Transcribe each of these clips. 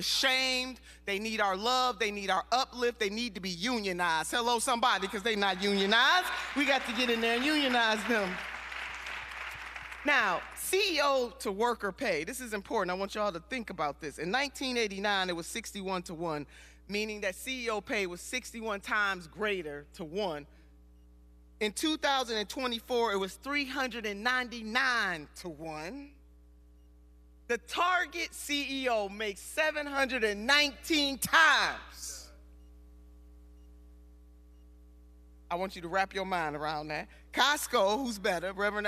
ashamed. They need our love. They need our uplift. They need to be unionized. Hello, somebody, because they're not unionized. We got to get in there and unionize them. Now, CEO to worker pay. This is important. I want y'all to think about this. In 1989, it was 61 to 1, meaning that CEO pay was 61 times greater to 1. In 2024, it was 399 to 1. The Target CEO makes 719 times. I want you to wrap your mind around that. Costco, who's better, Reverend,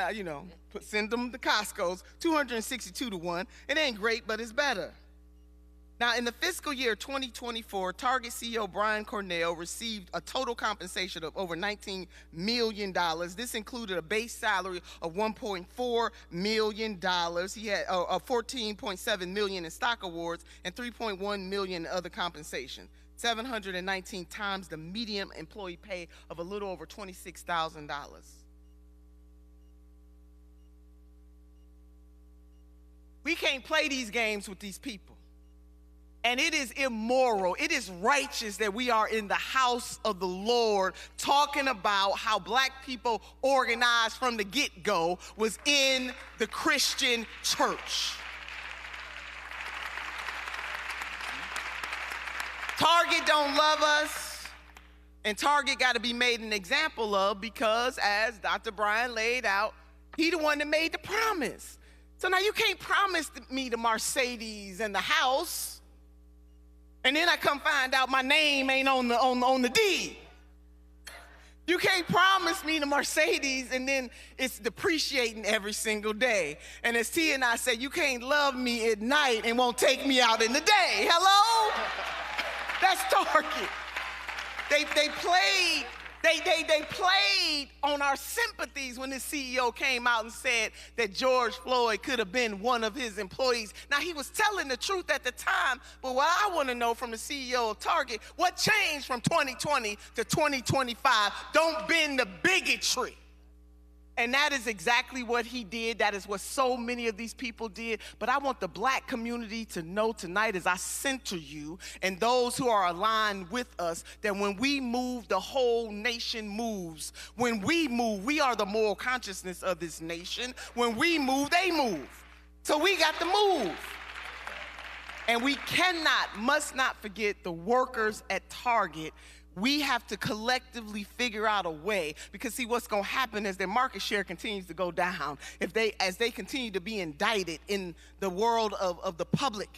send them to Costco's, 262 to 1. It ain't great, but it's better. Now, in the fiscal year 2024, Target CEO Brian Cornell received a total compensation of over $19 million. This included a base salary of $1.4 million. He had $14.7 million in stock awards and $3.1 million in other compensation. 719 times the median employee pay of a little over $26,000. We can't play these games with these people. And it is immoral, it is righteous that we are in the house of the Lord talking about how black people organized from the get-go was in the Christian church. Target don't love us, and Target got to be made an example of because, as Dr. Brian laid out, he the one that made the promise. So now you can't promise me the Mercedes and the house, and then I come find out my name ain't on the deed. You can't promise me the Mercedes and then it's depreciating every single day. And as T and I said, you can't love me at night and won't take me out in the day. Hello? That's Target. They played on our sympathies when this CEO came out and said that George Floyd could have been one of his employees. Now, he was telling the truth at the time, but what I want to know from the CEO of Target, what changed from 2020 to 2025? Don't bend the bigotry. And that is exactly what he did. That is what so many of these people did. But I want the black community to know tonight as I center you and those who are aligned with us that when we move, the whole nation moves. When we move, we are the moral consciousness of this nation. When we move, they move. So we got to move. And we must not forget the workers at Target. We have to collectively figure out a way, because see, what's going to happen is their market share continues to go down as they continue to be indicted in the world of the public.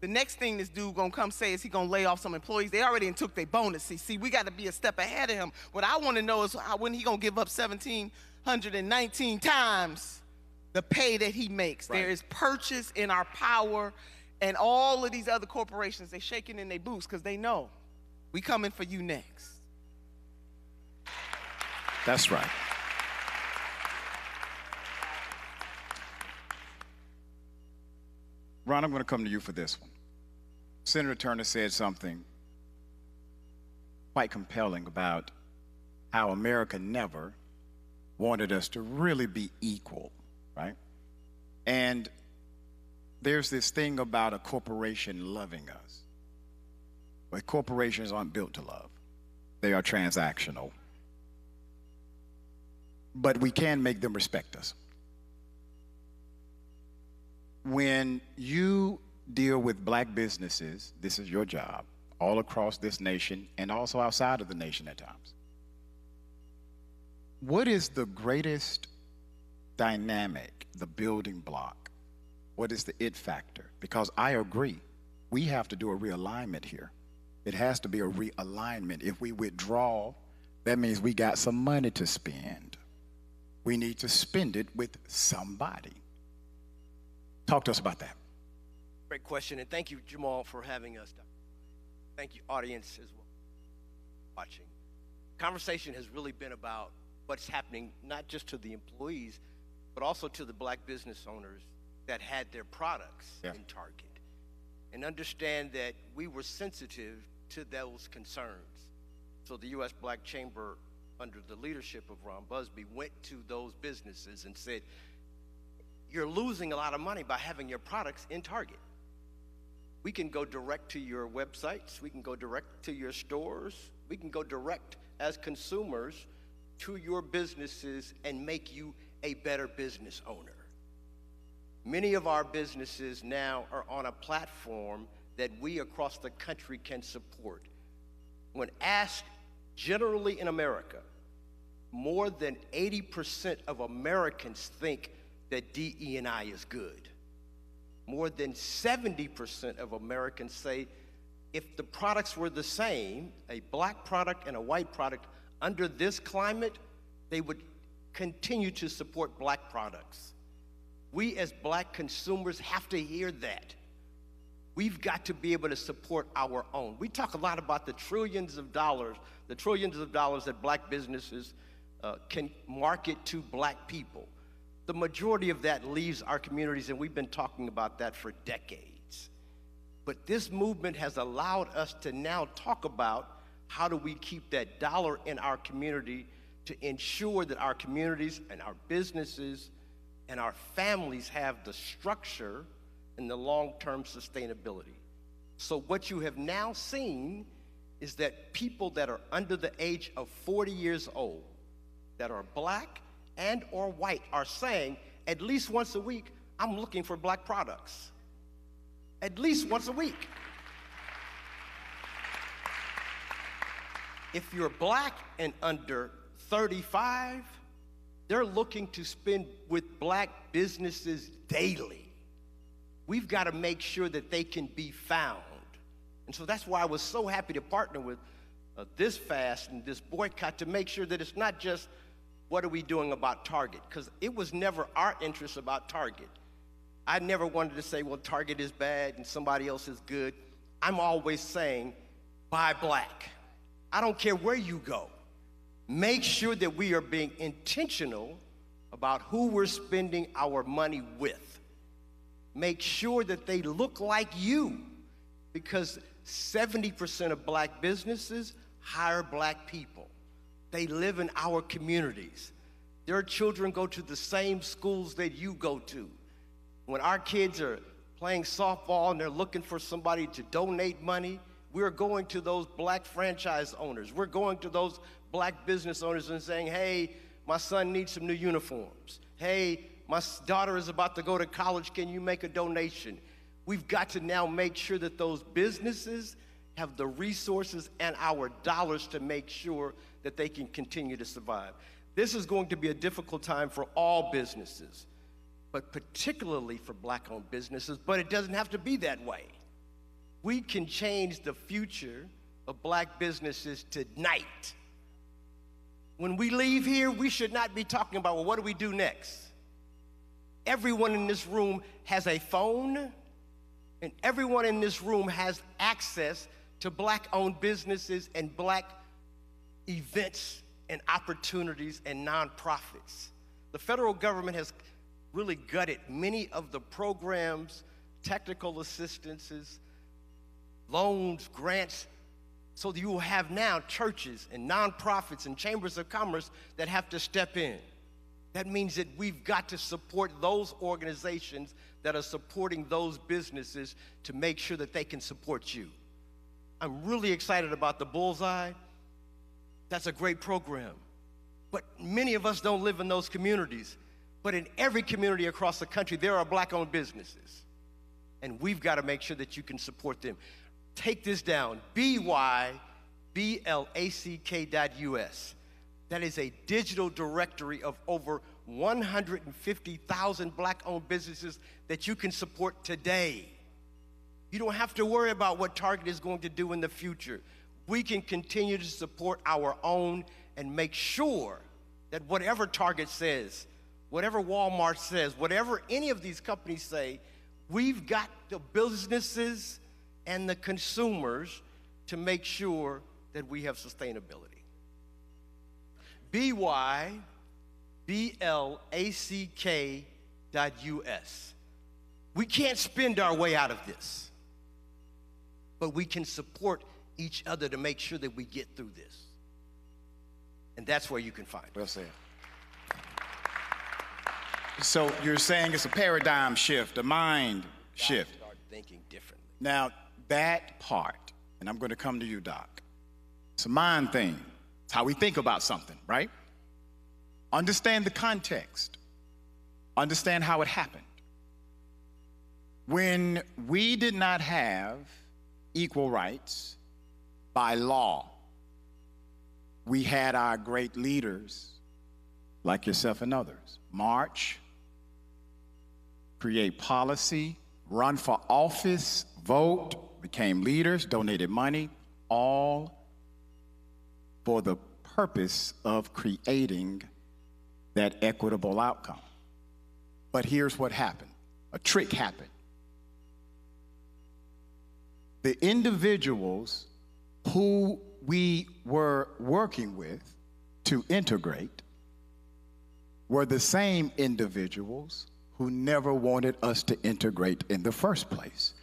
The next thing this dude going to come say is he going to lay off some employees. They already took their bonus. See, we got to be a step ahead of him. What I want to know is when he going to give up 1,719 times the pay that he makes. Right. There is purchase in our power, and all of these other corporations, they shaking in their boots because they know we coming for you next. That's right. Ron, I'm going to come to you for this one. Senator Turner said something quite compelling about how America never wanted us to really be equal, right? And there's this thing about a corporation loving us. But corporations aren't built to love. They are transactional. But we can make them respect us. When you deal with black businesses, this is your job, all across this nation and also outside of the nation at times. What is the greatest dynamic, the building block? What is the it factor? Because I agree, we have to do a realignment here. It has to be a realignment. If we withdraw, that means we got some money to spend. We need to spend it with somebody. Talk to us about that. Great question, and thank you, Jamal, for having us. Thank you, audience, as well, watching. Conversation has really been about what's happening, not just to the employees, but also to the black business owners that had their products in Target. And understand that we were sensitive to those concerns. So the U.S. Black Chamber, under the leadership of Ron Busby, went to those businesses and said, you're losing a lot of money by having your products in Target. We can go direct to your websites. We can go direct to your stores. We can go direct as consumers to your businesses and make you a better business owner. Many of our businesses now are on a platform that we across the country can support. When asked generally in America, more than 80% of Americans think that DE&I is good. More than 70% of Americans say if the products were the same, a black product and a white product, under this climate, they would continue to support black products. We as black consumers have to hear that. We've got to be able to support our own. We talk a lot about the trillions of dollars that black businesses can market to black people. The majority of that leaves our communities, and we've been talking about that for decades. But this movement has allowed us to now talk about how do we keep that dollar in our community to ensure that our communities and our businesses and our families have the structure and the long-term sustainability. So what you have now seen is that people that are under the age of 40 years old, that are black and or white, are saying at least once a week, I'm looking for black products. At least once a week. If you're black and under 35, they're looking to spend with black businesses daily. We've got to make sure that they can be found. And so that's why I was so happy to partner with this fast and this boycott to make sure that it's not just what are we doing about Target, because it was never our interest about Target. I never wanted to say, well, Target is bad and somebody else is good. I'm always saying, buy black. I don't care where you go. Make sure that we are being intentional about who we're spending our money with. Make sure that they look like you, because 70% of black businesses hire black people. They live in our communities. Their children go to the same schools that you go to. When our kids are playing softball and they're looking for somebody to donate money, we're going to those black franchise owners. We're going to those black business owners and saying, hey, my son needs some new uniforms. Hey, my daughter is about to go to college. Can you make a donation? We've got to now make sure that those businesses have the resources and our dollars to make sure that they can continue to survive. This is going to be a difficult time for all businesses, but particularly for black-owned businesses, but it doesn't have to be that way. We can change the future of black businesses tonight. When we leave here, we should not be talking about, well, what do we do next? Everyone in this room has a phone, and everyone in this room has access to black-owned businesses and black events and opportunities and nonprofits. The federal government has really gutted many of the programs, technical assistances, loans, grants, so that you will have now churches and nonprofits and chambers of commerce that have to step in. That means that we've got to support those organizations that are supporting those businesses to make sure that they can support you. I'm really excited about the Bullseye. That's a great program. But many of us don't live in those communities. But in every community across the country, there are black-owned businesses. And we've got to make sure that you can support them. Take this down, byblack.us. That is a digital directory of over 150,000 black-owned businesses that you can support today. You don't have to worry about what Target is going to do in the future. We can continue to support our own and make sure that whatever Target says, whatever Walmart says, whatever any of these companies say, we've got the businesses and the consumers to make sure that we have sustainability. byblack.us. We can't spend our way out of this, but we can support each other to make sure that we get through this. And that's where you can find it. Well said. So you're saying it's a paradigm shift, a mind shift. Start thinking differently. Now, that part, and I'm going to come to you, Doc. It's a mind thing. It's how we think about something, right? Understand the context. Understand how it happened. When we did not have equal rights by law, we had our great leaders, like yourself and others, march, create policy, run for office, vote, became leaders, donated money, all for the purpose of creating that equitable outcome. But here's what happened. A trick happened. The individuals who we were working with to integrate were the same individuals who never wanted us to integrate in the first place.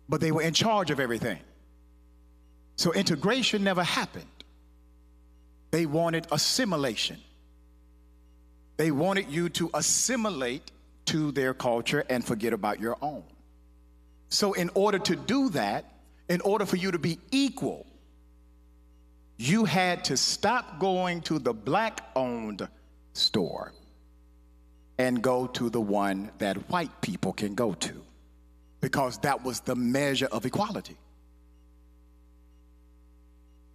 But they were in charge of everything. So integration never happened. They wanted assimilation. They wanted you to assimilate to their culture and forget about your own. So in order to do that, in order for you to be equal, you had to stop going to the black-owned store and go to the one that white people can go to, because that was the measure of equality.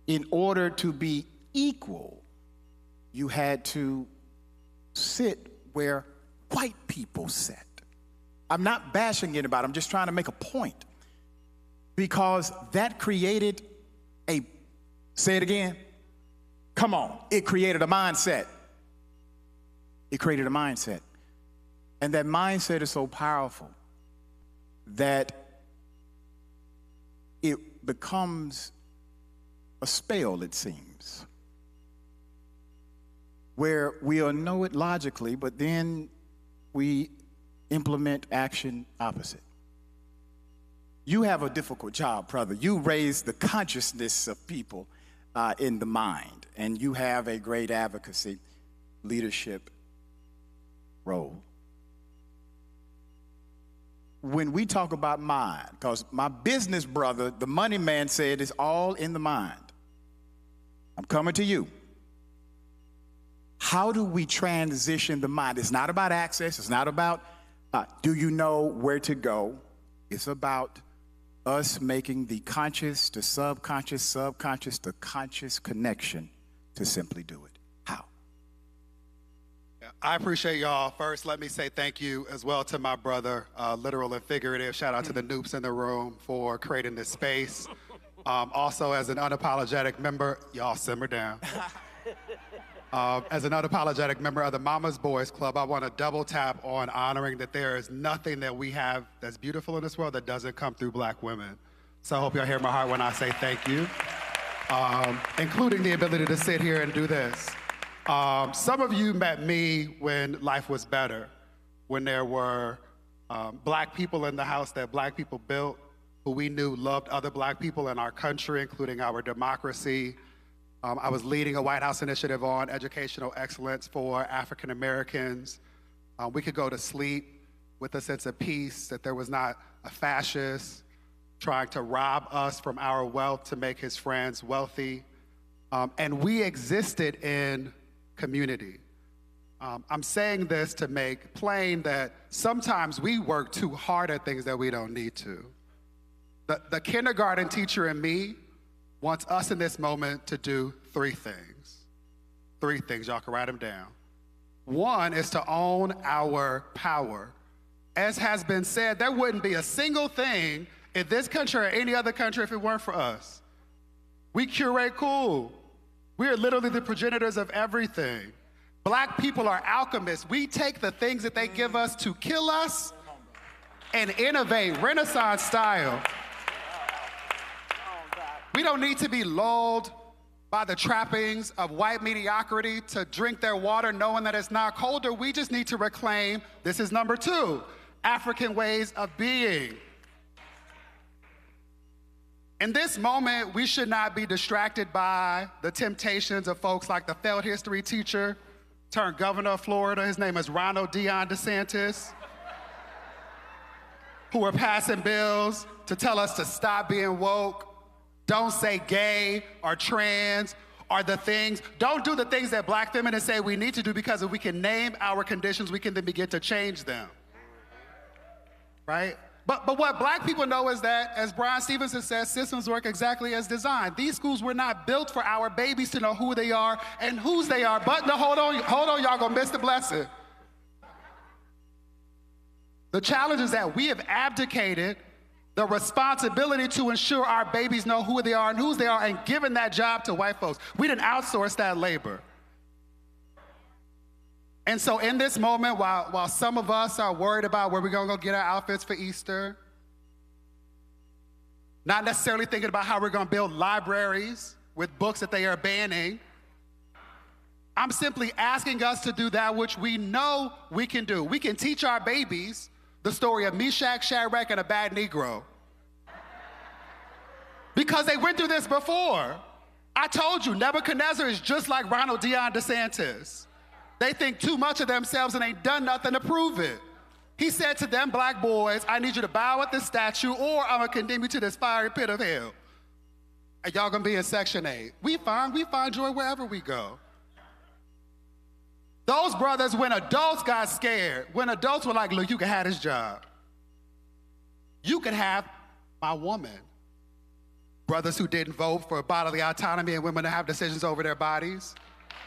In order to be equal, you had to sit where white people sat. I'm not bashing anybody, I'm just trying to make a point. Because that created a, say it again, come on, it created a mindset. It created a mindset. And that mindset is so powerful that it becomes a spell, it seems, where we'll know it logically, but then we implement action opposite. You have a difficult job, brother. You raise the consciousness of people in the mind, and you have a great advocacy, leadership role. When we talk about mind, because my business brother, the money man, said it's all in the mind. I'm coming to you. How do we transition the mind? It's not about access. It's not about do you know where to go. It's about us making the conscious to subconscious, subconscious to conscious connection to simply do it. How? I appreciate y'all. First, let me say thank you as well to my brother, literal and figurative. Shout out to the Noops in the room for creating this space. Also, as an unapologetic member, y'all simmer down. As an unapologetic member of the Mama's Boys Club, I want to double tap on honoring that there is nothing that we have that's beautiful in this world that doesn't come through black women. So I hope y'all hear my heart when I say thank you, including the ability to sit here and do this. Some of you met me when life was better, when there were black people in the house that black people built, who we knew loved other black people in our country, including our democracy. I was leading a White House initiative on educational excellence for African Americans. We could go to sleep with a sense of peace that there was not a fascist trying to rob us from our wealth to make his friends wealthy. And we existed in community. I'm saying this to make plain that sometimes we work too hard at things that we don't need to. The kindergarten teacher in me wants us in this moment to do three things. Three things, y'all can write them down. One is to own our power. As has been said, there wouldn't be a single thing in this country or any other country if it weren't for us. We curate cool. We are literally the progenitors of everything. Black people are alchemists. We take the things that they give us to kill us and innovate, Renaissance style. We don't need to be lulled by the trappings of white mediocrity to drink their water knowing that it's not colder. We just need to reclaim, this is number two, African ways of being. In this moment, we should not be distracted by the temptations of folks like the failed history teacher turned governor of Florida. His name is Ronald Dion DeSantis. who are passing bills to tell us to stop being woke. Don't say gay or trans or the things. Don't do the things that black feminists say we need to do, because if we can name our conditions, we can then begin to change them. Right? But what black people know is that, as Brian Stevenson says, systems work exactly as designed. These schools were not built for our babies to know who they are and whose they are. But no, hold on, y'all gonna miss the blessing. The challenge is that we have abdicated the responsibility to ensure our babies know who they are and whose they are, and given that job to white folks. We didn't outsource that labor. And so in this moment, while some of us are worried about where we're gonna go get our outfits for Easter, not necessarily thinking about how we're gonna build libraries with books that they are banning, I'm simply asking us to do that which we know we can do. We can teach our babies the story of Meshach, Shadrach, and a bad Negro. Because they went through this before. I told you, Nebuchadnezzar is just like Ronald Deion DeSantis. They think too much of themselves and ain't done nothing to prove it. He said to them, black boys, I need you to bow at this statue or I'm gonna condemn you to this fiery pit of hell. And y'all gonna be in Section 8. We find joy wherever we go. Those brothers, when adults got scared, when adults were like, look, you can have this job. You can have my woman. Brothers who didn't vote for bodily autonomy and women to have decisions over their bodies.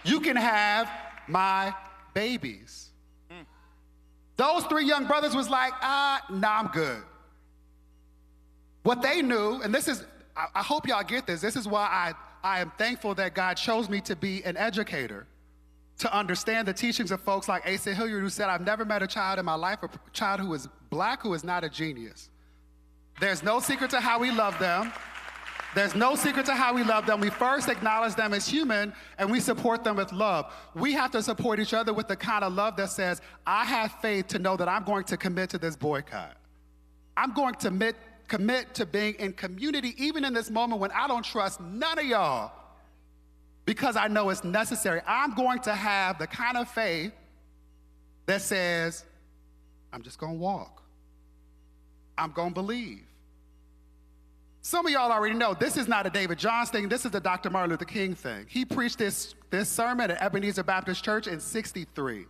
You can have my babies. Those three young brothers was like, nah, I'm good. What they knew, and this is, I hope y'all get this, this is why I am thankful that God chose me to be an educator, to understand the teachings of folks like Asa Hilliard, who said, I've never met a child in my life, a child who is black, who is not a genius. There's no secret to how we love them. There's no secret to how we love them. We first acknowledge them as human, and we support them with love. We have to support each other with the kind of love that says, I have faith to know that I'm going to commit to this boycott. I'm going to commit to being in community, even in this moment when I don't trust none of y'all, because I know it's necessary. I'm going to have the kind of faith that says, I'm just gonna walk. I'm gonna believe. Some of y'all already know this is not a David Johns thing, this is the Dr. Martin Luther King thing. He preached this sermon at Ebenezer Baptist Church in '63.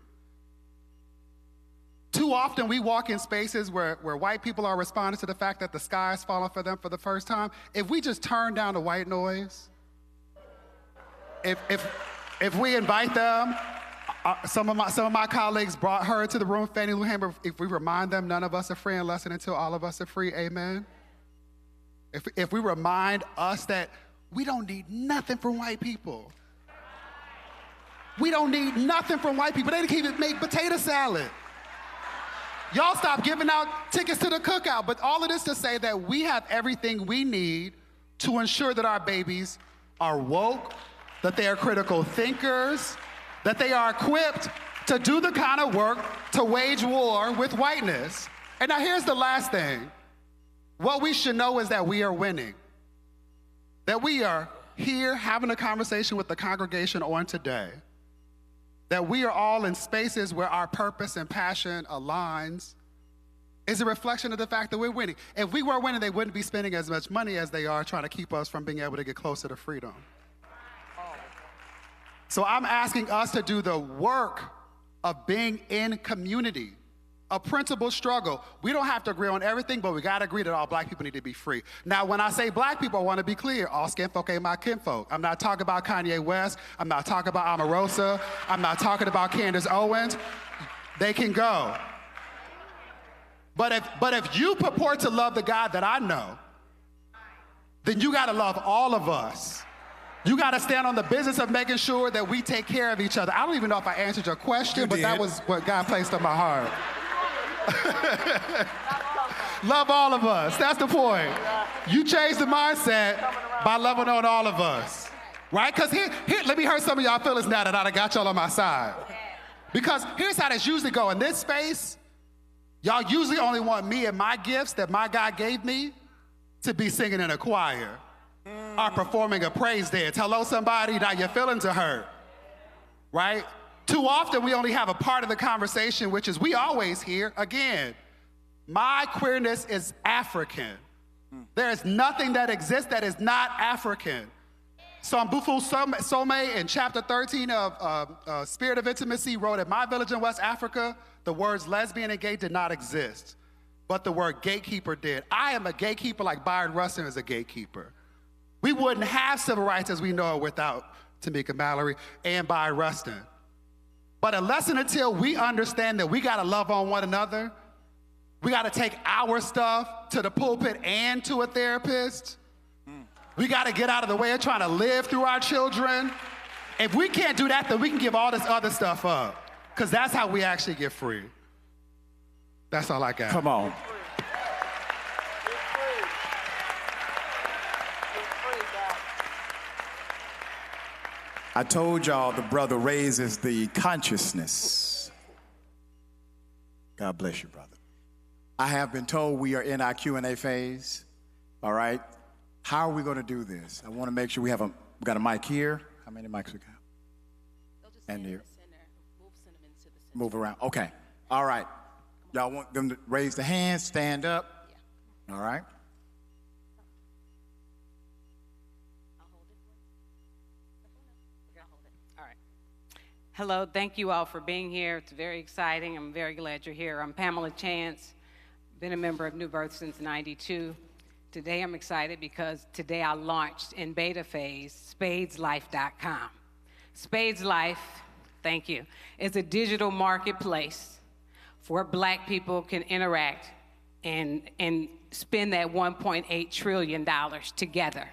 Too often we walk in spaces where white people are responding to the fact that the sky is falling for them for the first time. If we just turn down the white noise, if we invite them, some of my colleagues brought her into the room, Fannie Lou Hamer, if we remind them none of us are free unless and until all of us are free, amen? If we remind us that we don't need nothing from white people. We don't need nothing from white people. They can't even make potato salad. Y'all stop giving out tickets to the cookout. But all of this to say that we have everything we need to ensure that our babies are woke, that they are critical thinkers, that they are equipped to do the kind of work to wage war with whiteness. And now here's the last thing. What we should know is that we are winning. That we are here having a conversation with the congregation on today. That we are all in spaces where our purpose and passion aligns is a reflection of the fact that we're winning. If we weren't winning, they wouldn't be spending as much money as they are trying to keep us from being able to get closer to freedom. So I'm asking us to do the work of being in community. A principled struggle. We don't have to agree on everything, but we got to agree that all black people need to be free. Now, when I say black people, I want to be clear. All skin folk ain't my kinfolk. I'm not talking about Kanye West. I'm not talking about Omarosa. I'm not talking about Candace Owens. They can go. But if you purport to love the God that I know, then you got to love all of us. You got to stand on the business of making sure that we take care of each other. I don't even know if I answered your question, but that was what God placed on my heart. Love all of us. That's the point. You change the mindset by loving on all of us. Right? Because here, let me hurt some of y'all feelings now that I got y'all on my side. Because here's how this usually go. In this space, y'all usually only want me and my gifts that my God gave me to be singing in a choir or performing a praise dance. Hello, somebody, now your feelings are hurt. Right? Too often we only have a part of the conversation, which is we always hear, again, My queerness is African. There is nothing that exists that is not African. So Mbufu Some in chapter 13 of Spirit of Intimacy wrote, "In my village in West Africa, the words lesbian and gay did not exist, but the word gatekeeper did. I am a gatekeeper like Byron Rustin is a gatekeeper. We wouldn't have civil rights as we know it without Tamika Mallory and Byron Rustin. But unless and until we understand that we gotta love on one another, we gotta take our stuff to the pulpit and to a therapist, we gotta get out of the way of trying to live through our children. If we can't do that, then we can give all this other stuff up, because that's how we actually get free." That's all I got. Come on. I told y'all the brother raises the consciousness. God bless you, brother. I have been told we are in our Q&A phase. All right. How are we going to do this? I want to make sure we got a mic here. How many mics we got? They'll just And stand in here. the center. We'll send them into the center. Move around. Okay. All right. Y'all want them to raise the hand, stand up? Yeah. All right. I'll hold it. I'll hold it. All right. Hello, thank you all for being here. It's very exciting. I'm very glad you're here. I'm Pamela Chance, been a member of New Birth since '92. Today I'm excited because today I launched in beta phase spadeslife.com. Spades Life, thank you, is a digital marketplace where Black people can interact and spend that $1.8 trillion together.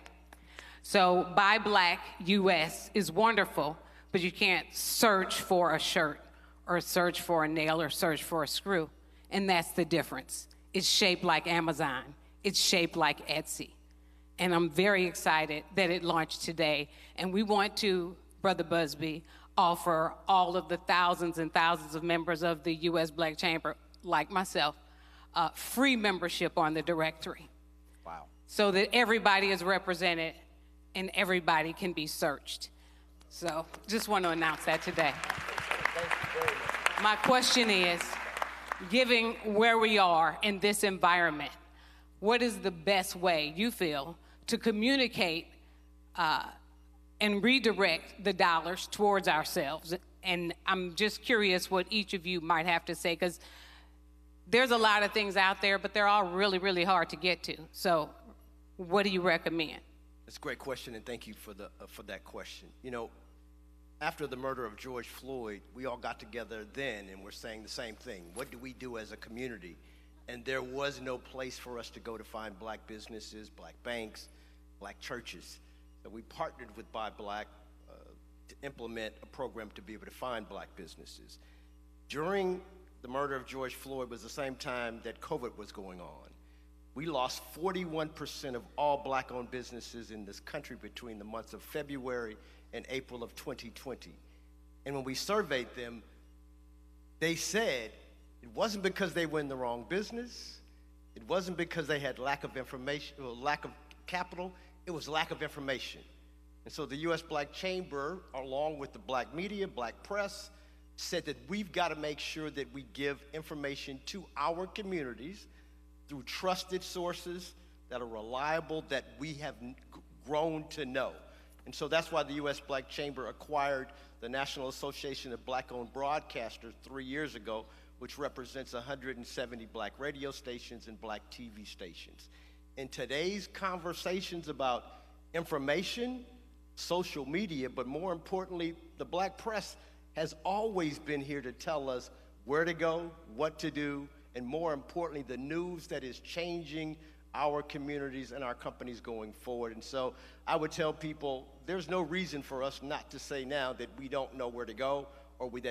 So Buy Black US is wonderful, but you can't search for a shirt or search for a nail or search for a screw. And that's the difference. It's shaped like Amazon. It's shaped like Etsy. And I'm very excited that it launched today. And we want to, Brother Busby, offer all of the thousands and thousands of members of the U.S. Black Chamber, like myself, free membership on the directory. Wow. So that everybody is represented and everybody can be searched. So just want to announce that today. My question is, given where we are in this environment, what is the best way you feel to communicate and redirect the dollars towards ourselves? And I'm just curious what each of you might have to say, because there's a lot of things out there, but they're all really, really hard to get to. So what do you recommend? That's a great question, and thank you for that question. You know, after the murder of George Floyd, we all got together then and we're saying the same thing. What do we do as a community? And there was no place for us to go to find Black businesses, Black banks, Black churches. So we partnered with Buy Black to implement a program to be able to find Black businesses. During the murder of George Floyd was the same time that COVID was going on. We lost 41% of all Black-owned businesses in this country between the months of February and April of 2020. And when we surveyed them, they said it wasn't because they were in the wrong business. It wasn't because they had lack of information or lack of capital. It was lack of information. And so the U.S. Black Chamber, along with the Black media, Black press, said that we've got to make sure that we give information to our communities through trusted sources that are reliable, that we have grown to know. And so that's why the U.S. Black Chamber acquired the National Association of Black-Owned Broadcasters 3 years ago, which represents 170 Black radio stations and Black TV stations. In today's conversations about information, social media, but more importantly, the Black press has always been here to tell us where to go, what to do, and more importantly, the news that is changing our communities and our companies going forward. And so I would tell people there's no reason for us not to say now that we don't know where to go or we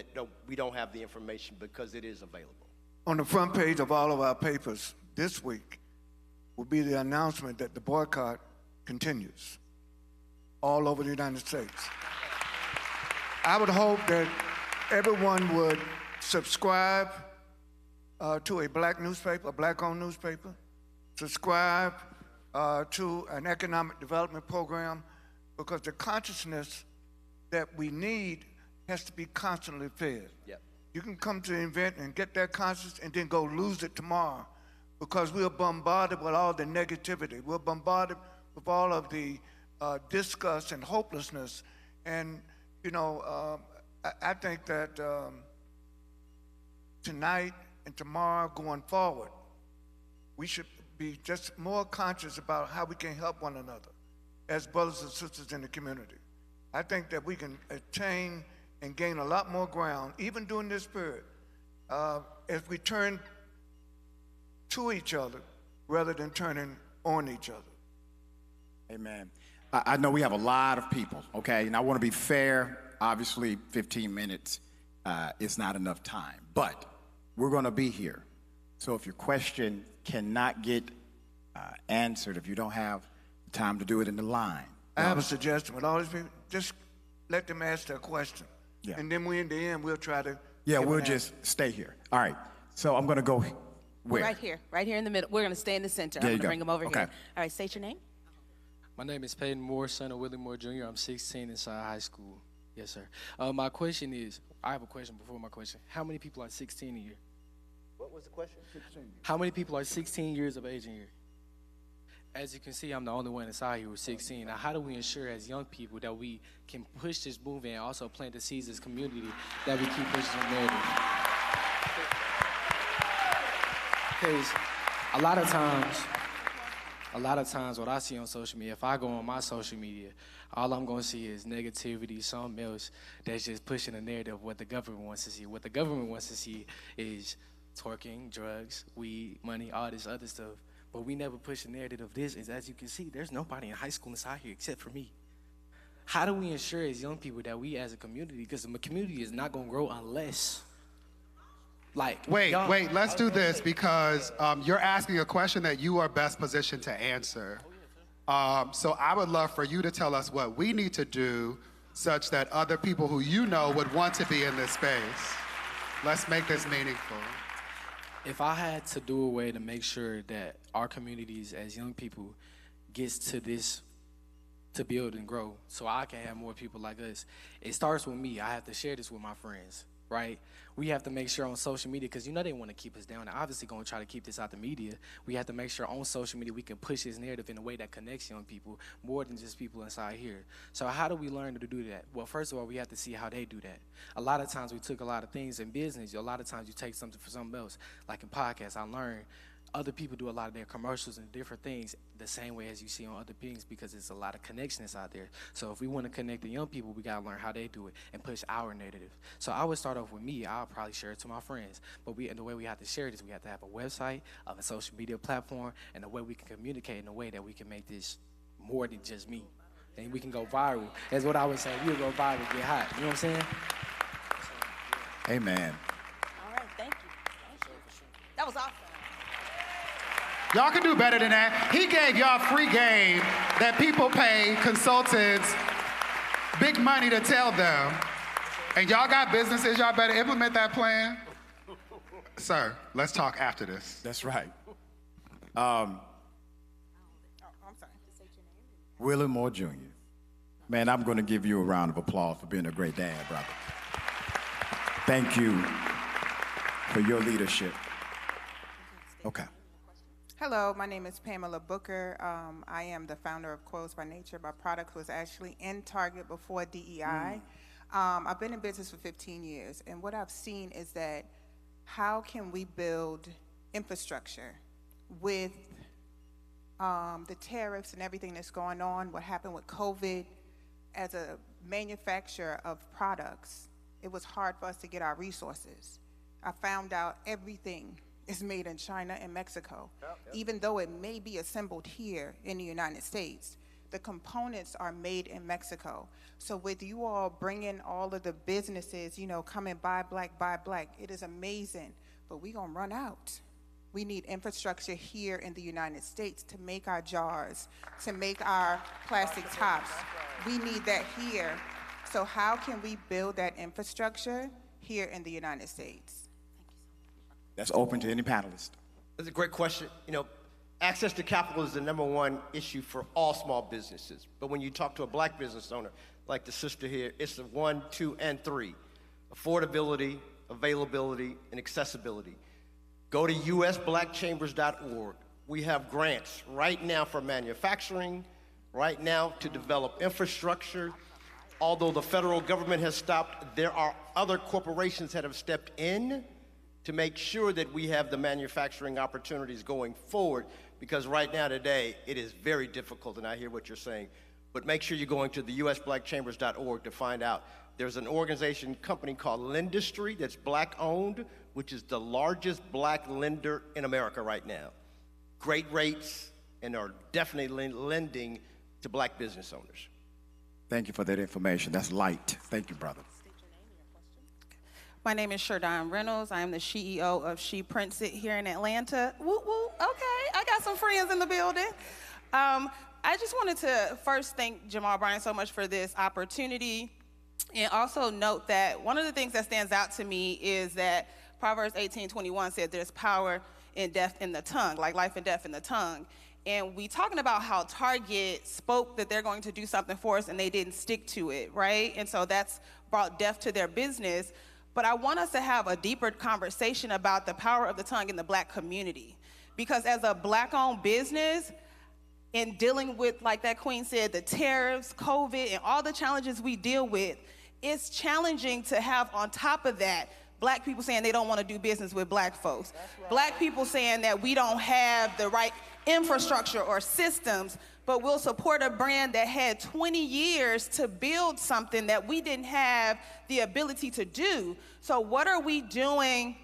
don't have the information, because it is available. On the front page of all of our papers this week will be the announcement that the boycott continues all over the United States. I would hope that everyone would subscribe to a Black newspaper, a Black-owned newspaper, subscribe to an economic development program, because the consciousness that we need has to be constantly fed. Yep. You can come to the event and get that consciousness and then go lose it tomorrow. because we are bombarded with all the negativity. We're bombarded with all of the disgust and hopelessness. And, you know, I think that tonight and tomorrow going forward, we should be just more conscious about how we can help one another as brothers and sisters in the community. I think that we can attain and gain a lot more ground, even during this period, if we turn to each other rather than turning on each other. Amen. I know we have a lot of people, okay? And I want to be fair. Obviously, 15 minutes is not enough time, but we're going to be here. So if your question cannot get answered, if you don't have time to do it in the line. I have a suggestion with all these people. Just let them ask their question. Yeah. And then in the end, we'll try to. Yeah, give we'll an just stay here. All right. So I'm going to go where? Right here in the middle. We're going to stay in the center. There I'm you going to go. bring them over Okay. here. All right, state your name. My name is Peyton Moore, son of Willie Moore Jr. I'm 16 inside high school. Yes, sir. My question is, I have a question before my question. How many people are 16 a year? What was the question? 16. How many people are 16 years of age in here? As you can see, I'm the only one inside here who's 16. Now, how do we ensure as young people that we can push this movement and also plant the seeds as a community that we keep pushing the narrative? Because a lot of times what I see on social media, if I go on my social media, all I'm going to see is negativity, something else that's just pushing the narrative of what the government wants to see. What the government wants to see is twerking, drugs, weed, money, all this other stuff. But we never push the narrative of this. As you can see, there's nobody in high school inside here except for me. How do we ensure as young people that we as a community, because the community is not going to grow unless, Wait, let's do this because you're asking a question that you are best positioned to answer. So I would love for you to tell us what we need to do such that other people who you know would want to be in this space. Let's make this meaningful. If I had to do a way to make sure that our communities as young people gets to this, to build and grow, so I can have more people like us, it starts with me. I have to share this with my friends, right? We have to make sure on social media, because you know they want to keep us down. They're obviously going to try to keep this out the media. We have to make sure on social media we can push this narrative in a way that connects young people more than just people inside here. So how do we learn to do that? Well, first of all, we have to see how they do that. A lot of times we took a lot of things in business. A lot of times you take something for something else. Like in podcasts, I learned other people do a lot of their commercials and different things the same way as you see on other things, because there's a lot of connections out there. So if we want to connect the young people, we got to learn how they do it and push our narrative. So I would start off with me. I'll probably share it to my friends. But and the way we have to share it is we have to have a website, a social media platform, and the way we can communicate in a way that we can make this more than just me. And we can go viral. That's what I would say. We'll go viral, get hot. You know what I'm saying? Amen. All right, thank you. That was awesome. Y'all can do better than that. He gave y'all free game that people pay consultants big money to tell them. And y'all got businesses, y'all better implement that plan. Sir, let's talk after this. That's right. I'm sorry. Willie Moore Jr. Man, I'm going to give you a round of applause for being a great dad, brother. Thank you for your leadership. Okay. Hello, my name is Pamela Booker. I am the founder of Clothes by Nature. My product was actually in Target before DEI. I've been in business for 15 years, and what I've seen is that how can we build infrastructure with the tariffs and everything that's going on, what happened with COVID. As a manufacturer of products, it was hard for us to get our resources. I found out everything is made in China and Mexico. Even though it may be assembled here in the United States, the components are made in Mexico. So with you all bringing all of the businesses, you know, come and buy black, it is amazing, but we gonna run out. We need infrastructure here in the United States to make our jars, to make our plastic tops. We need that here. So how can we build that infrastructure here in the United States? That's open to any panelist. That's a great question. You know, access to capital is the #1 issue for all small businesses. But when you talk to a black business owner, like the sister here, it's the 1, 2, and 3. Affordability, availability, and accessibility. Go to usblackchambers.org. We have grants right now for manufacturing, right now to develop infrastructure. Although the federal government has stopped, there are other corporations that have stepped in to make sure that we have the manufacturing opportunities going forward, because right now today it is very difficult, and I hear what you're saying. But make sure you're going to the usblackchambers.org to find out. There's an organization company called Lendistry that's black owned, which is the largest black lender in America right now. Great rates, and are definitely lending to black business owners. Thank you for that information. That's light. Thank you, brother. My name is Sherdon Reynolds. I am the CEO of She Prints It here in Atlanta. Woo woo. Okay, I got some friends in the building. I just wanted to first thank Jamal Bryant so much for this opportunity, and also note that one of the things that stands out to me is that Proverbs 18:21 said there's power in death in the tongue, like life and death in the tongue. And we talking about how Target spoke that they're going to do something for us and they didn't stick to it, right? And so that's brought death to their business. But I want us to have a deeper conversation about the power of the tongue in the black community. Because as a black-owned business, in dealing with, like that queen said, the tariffs, COVID, and all the challenges we deal with, it's challenging to have on top of that black people saying they don't want to do business with black folks. Right. Black people saying that we don't have the right infrastructure or systems, but we'll support a brand that had 20 years to build something that we didn't have the ability to do. So what are we doing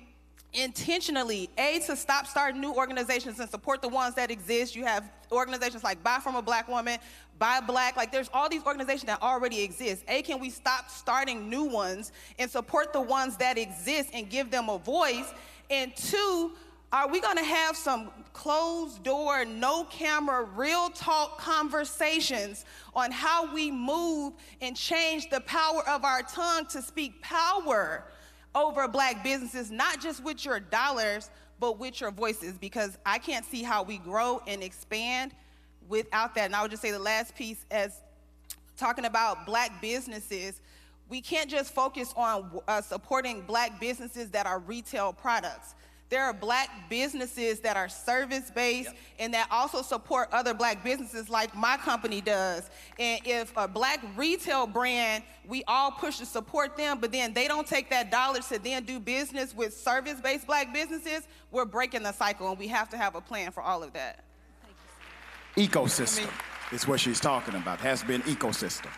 intentionally, to stop starting new organizations and support the ones that exist? You have organizations like Buy From a Black Woman, Buy Black, like there's all these organizations that already exist. Can we stop starting new ones and support the ones that exist and give them a voice? And two, are we gonna have some closed door, no camera, real talk conversations on how we move and change the power of our tongue to speak power over black businesses, not just with your dollars, but with your voices? Because I can't see how we grow and expand without that. And I would just say the last piece, as talking about black businesses, we can't just focus on supporting black businesses that are retail products. There are black businesses that are service-based, yep, and that also support other black businesses like my company does. And if a black retail brand, we all push to support them, but then they don't take that dollar to then do business with service-based black businesses, we're breaking the cycle, and we have to have a plan for all of that. Ecosystem is what she's talking about. Has been ecosystem.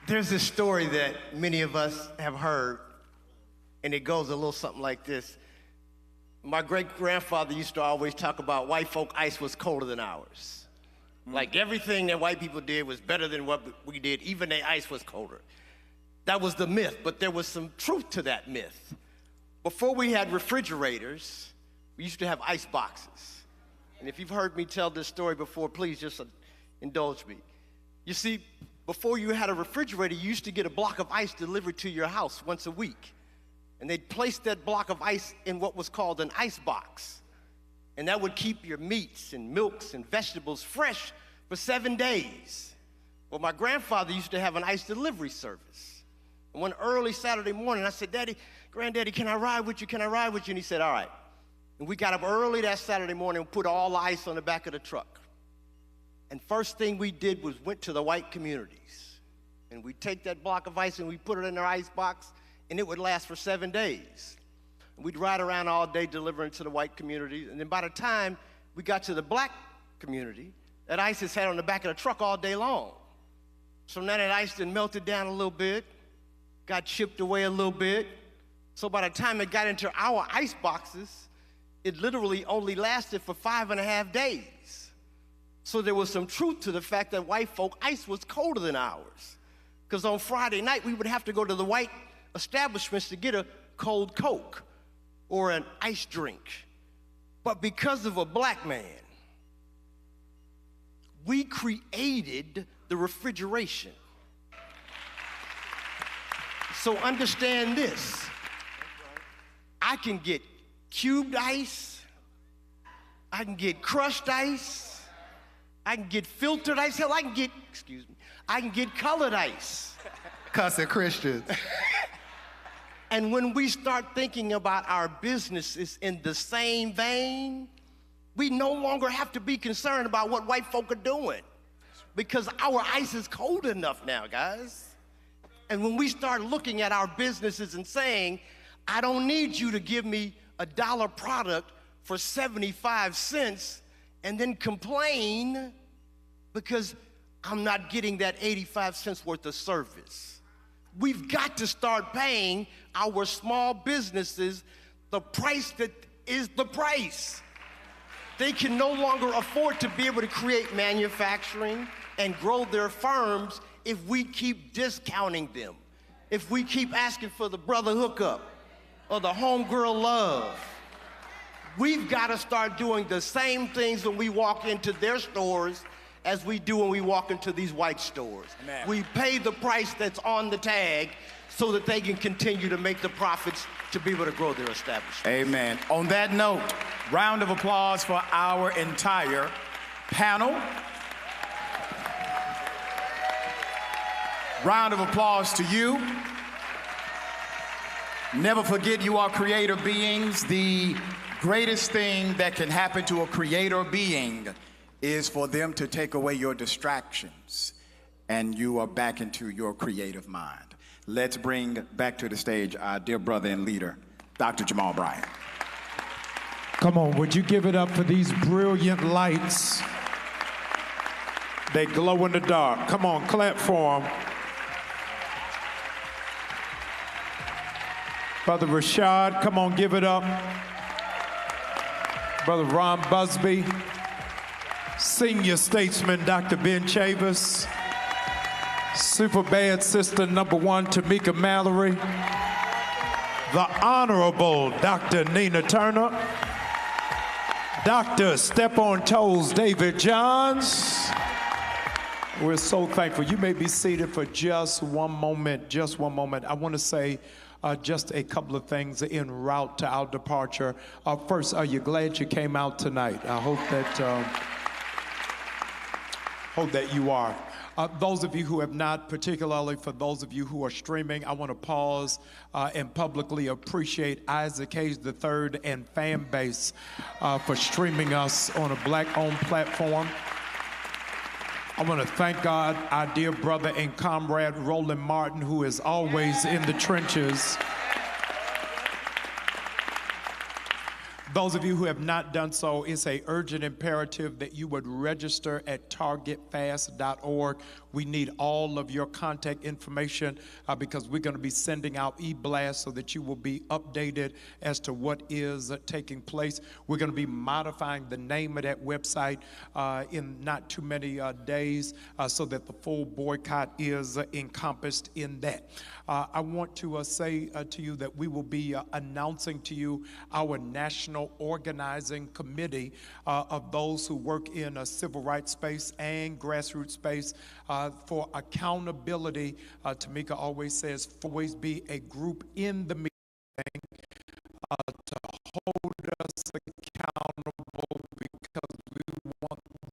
There's this story that many of us have heard, and it goes a little something like this. My great-grandfather used to always talk about white folk ice was colder than ours. Like everything that white people did was better than what we did, even their ice was colder. That was the myth, but there was some truth to that myth. Before we had refrigerators, we used to have ice boxes. And if you've heard me tell this story before, please just indulge me. You see, before you had a refrigerator, you used to get a block of ice delivered to your house once a week. And they'd place that block of ice in what was called an ice box. And that would keep your meats and milks and vegetables fresh for 7 days. Well, my grandfather used to have an ice delivery service. And one early Saturday morning, I said, Daddy, Granddaddy, can I ride with you? Can I ride with you? And he said, all right. And we got up early that Saturday morning and put all the ice on the back of the truck. And first thing we did was went to the white communities. And we'd take that block of ice and we'd put it in our ice box, and it would last for 7 days. And we'd ride around all day delivering to the white community. And then by the time we got to the black community, that ice is had on the back of the truck all day long. So now that ice then melted down a little bit, got chipped away a little bit. So by the time it got into our ice boxes, it literally only lasted for 5.5 days. So there was some truth to the fact that white folk ice was colder than ours. Because on Friday night, we would have to go to the white establishments to get a cold Coke or an ice drink. But because of a black man, we created the refrigeration. So understand this. I can get cubed ice, I can get crushed ice, I can get filtered ice, hell, I can get colored ice. Cussing Christians. And when we start thinking about our businesses in the same vein, we no longer have to be concerned about what white folk are doing because our ice is cold enough now, guys. And when we start looking at our businesses and saying, I don't need you to give me a dollar product for 75 cents and then complain because I'm not getting that 85 cents worth of service. We've got to start paying our small businesses the price that is the price. They can no longer afford to be able to create manufacturing and grow their firms if we keep discounting them, if we keep asking for the brother hookup or the homegirl love. We've got to start doing the same things when we walk into their stores as we do when we walk into these white stores. Amen. We pay the price that's on the tag so that they can continue to make the profits to be able to grow their establishment. Amen. On that note, round of applause for our entire panel. Round of applause to you. Never forget you are creator beings. The greatest thing that can happen to a creator being is for them to take away your distractions and you are back into your creative mind. Let's bring back to the stage our dear brother and leader, Dr. Jamal Bryant. Come on, would you give it up for these brilliant lights? They glow in the dark. Come on, clap for them. Brother Rashad, come on, give it up. Brother Ron Busby. Senior statesman, Dr. Ben Chavis. Super bad sister number one, Tamika Mallory. The Honorable Dr. Nina Turner. Dr. Step on Toes, David Johns. We're so thankful. You may be seated for just one moment, just one moment. I want to say just a couple of things en route to our departure. First, are you glad you came out tonight? I hope that you are. Those of you who have not, particularly for those of you who are streaming, I want to pause and publicly appreciate Isaac Hayes III and fan base for streaming us on a Black-owned platform. I want to thank God, our dear brother and comrade Roland Martin, who is always in the trenches. Those of you who have not done so, it's an urgent imperative that you would register at targetfast.org. We need all of your contact information because we're going to be sending out e-blasts so that you will be updated as to what is taking place. We're going to be modifying the name of that website in not too many days so that the full boycott is encompassed in that. I want to say to you that we will be announcing to you our national organizing committee of those who work in a civil rights space and grassroots space for accountability. Tamika always says, always be a group in the meeting to hold us accountable because